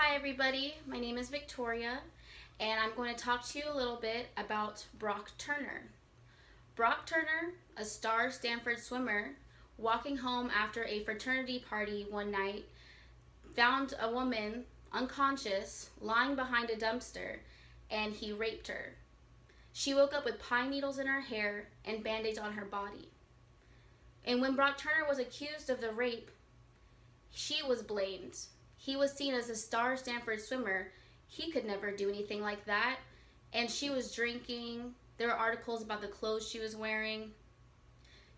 Hi everybody, my name is Victoria and I'm going to talk to you a little bit about Brock Turner. Brock Turner, a star Stanford swimmer, walking home after a fraternity party one night, found a woman unconscious lying behind a dumpster and he raped her. She woke up with pine needles in her hair and band-aids on her body. And when Brock Turner was accused of the rape, she was blamed. He was seen as a star Stanford swimmer. He could never do anything like that. And she was drinking. There were articles about the clothes she was wearing.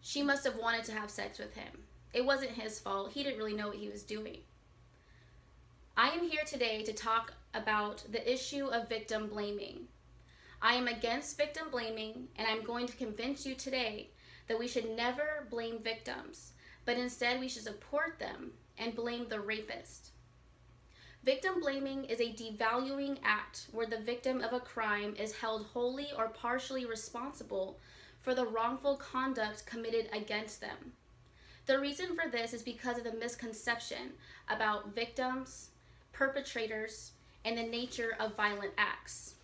She must have wanted to have sex with him. It wasn't his fault. He didn't really know what he was doing. I am here today to talk about the issue of victim blaming. I am against victim blaming, and I'm going to convince you today that we should never blame victims, but instead we should support them and blame the rapist. Victim blaming is a devaluing act where the victim of a crime is held wholly or partially responsible for the wrongful conduct committed against them. The reason for this is because of the misconception about victims, perpetrators, and the nature of violent acts.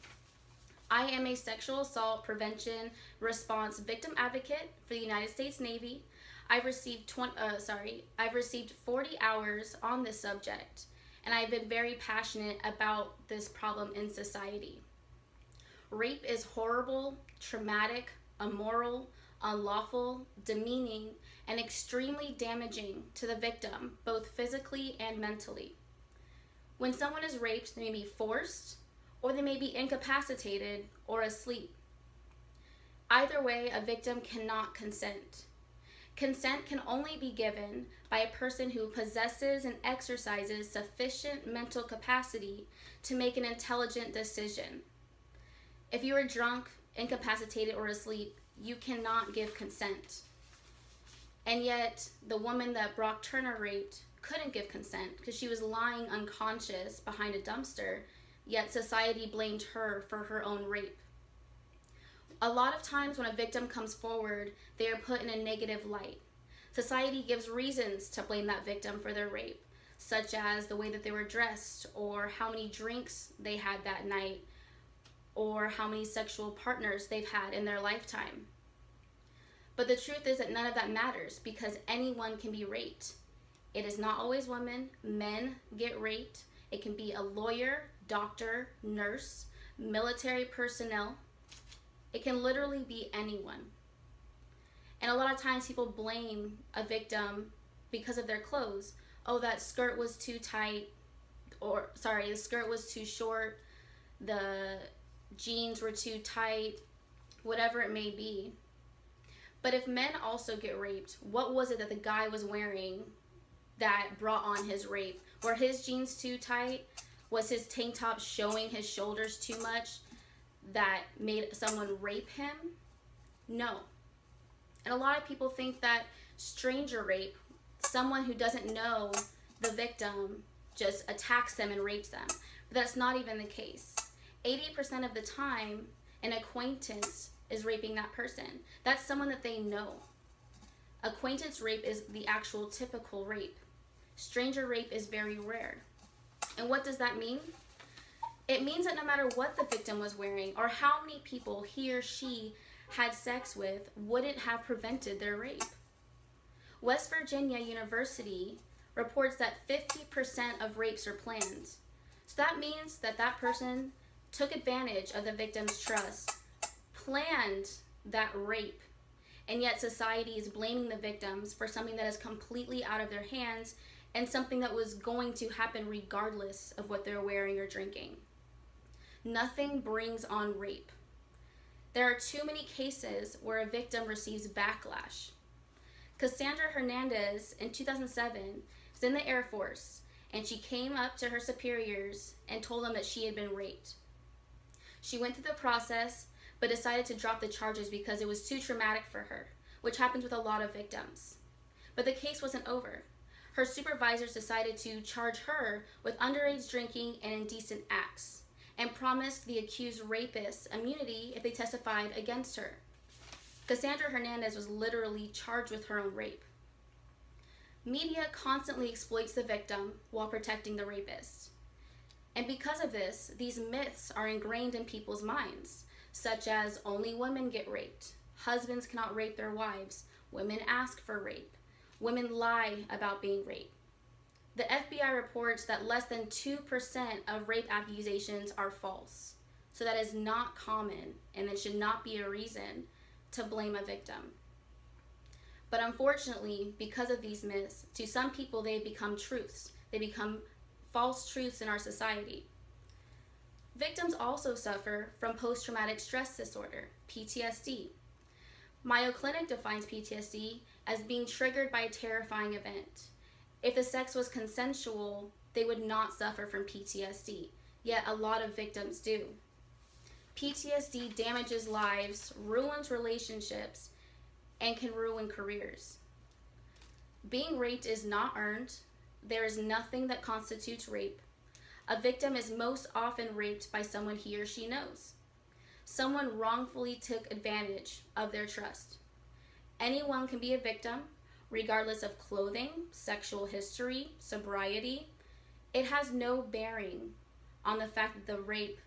I am a sexual assault prevention response victim advocate for the United States Navy. I've received 40 hours on this subject, and I've been very passionate about this problem in society. Rape is horrible, traumatic, immoral, unlawful, demeaning, and extremely damaging to the victim, both physically and mentally. When someone is raped, they may be forced, or they may be incapacitated or asleep. Either way, a victim cannot consent. Consent can only be given by a person who possesses and exercises sufficient mental capacity to make an intelligent decision. If you are drunk, incapacitated, or asleep, you cannot give consent. And yet, the woman that Brock Turner raped couldn't give consent because she was lying unconscious behind a dumpster, yet society blamed her for her own rape. A lot of times when a victim comes forward, they are put in a negative light. Society gives reasons to blame that victim for their rape, such as the way that they were dressed, or how many drinks they had that night, or how many sexual partners they've had in their lifetime. But the truth is that none of that matters because anyone can be raped. It is not always women. Men get raped. It can be a lawyer, doctor, nurse, military personnel. It can literally be anyone. And a lot of times people blame a victim because of their clothes. Oh, that skirt was too tight, or sorry, the skirt was too short, the jeans were too tight, whatever it may be. But if men also get raped, what was it that the guy was wearing that brought on his rape? Were his jeans too tight? Was his tank top showing his shoulders too much that made someone rape him? No. And a lot of people think that stranger rape, someone who doesn't know the victim, just attacks them and rapes them. But that's not even the case. 80% of the time, an acquaintance is raping that person. That's someone that they know. Acquaintance rape is the actual typical rape. Stranger rape is very rare. And what does that mean? It means that no matter what the victim was wearing or how many people he or she had sex with wouldn't have prevented their rape. West Virginia University reports that 50% of rapes are planned. So that means that that person took advantage of the victim's trust, planned that rape, and yet society is blaming the victims for something that is completely out of their hands and something that was going to happen regardless of what they're wearing or drinking. Nothing brings on rape. There are too many cases where a victim receives backlash. Cassandra Hernandez in 2007 was in the Air Force, and she came up to her superiors and told them that she had been raped. She went through the process but decided to drop the charges because it was too traumatic for her, which happens with a lot of victims. But the case wasn't over. Her supervisors decided to charge her with underage drinking and indecent acts, and promised the accused rapists immunity if they testified against her. Cassandra Hernandez was literally charged with her own rape. Media constantly exploits the victim while protecting the rapist. And because of this, these myths are ingrained in people's minds, such as only women get raped, husbands cannot rape their wives, women ask for rape, women lie about being raped. The FBI reports that less than 2% of rape accusations are false. So that is not common, and it should not be a reason to blame a victim. But unfortunately, because of these myths, to some people they become truths. They become false truths in our society. Victims also suffer from post-traumatic stress disorder, PTSD. Mayo Clinic defines PTSD as being triggered by a terrifying event. If the sex was consensual, they would not suffer from PTSD, yet a lot of victims do. PTSD damages lives, ruins relationships, and can ruin careers. Being raped is not earned. There is nothing that constitutes rape. A victim is most often raped by someone he or she knows. Someone wrongfully took advantage of their trust. Anyone can be a victim, regardless of clothing, sexual history, sobriety. It has no bearing on the fact that the rape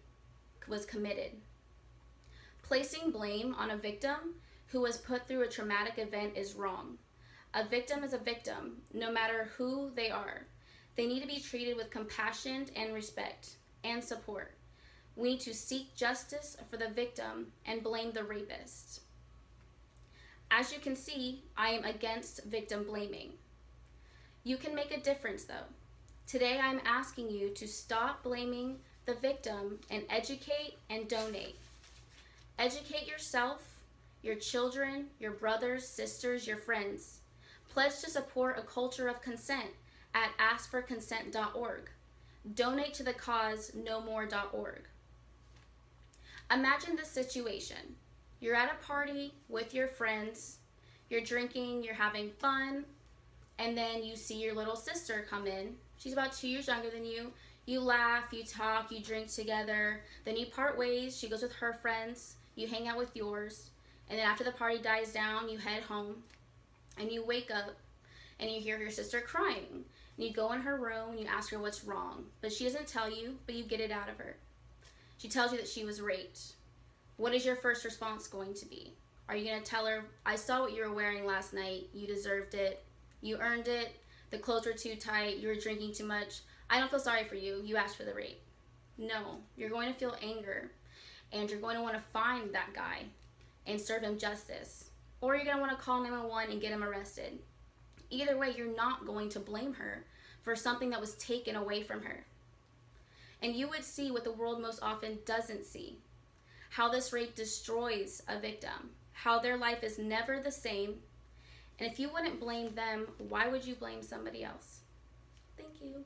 was committed. Placing blame on a victim who was put through a traumatic event is wrong. A victim is a victim, no matter who they are. They need to be treated with compassion and respect and support. We need to seek justice for the victim and blame the rapist. As you can see, I am against victim blaming. You can make a difference though. Today I'm asking you to stop blaming the victim and educate and donate. Educate yourself, your children, your brothers, sisters, your friends. Pledge to support a culture of consent at askforconsent.org. Donate to the cause nomore.org. Imagine this situation. You're at a party with your friends, you're drinking, you're having fun, and then you see your little sister come in. She's about 2 years younger than you. You laugh, you talk, you drink together, then you part ways. She goes with her friends, you hang out with yours, and then after the party dies down, you head home, and you wake up, and you hear your sister crying. And you go in her room, and you ask her what's wrong, but she doesn't tell you, but you get it out of her. She tells you that she was raped. What is your first response going to be? Are you going to tell her, I saw what you were wearing last night, you deserved it, you earned it, the clothes were too tight, you were drinking too much, I don't feel sorry for you, you asked for the rape? No, you're going to feel anger, and you're going to want to find that guy and serve him justice. Or you're going to want to call 911 and get him arrested. Either way, you're not going to blame her for something that was taken away from her. And you would see what the world most often doesn't see. How this rape destroys a victim. How their life is never the same. And if you wouldn't blame them, why would you blame somebody else? Thank you.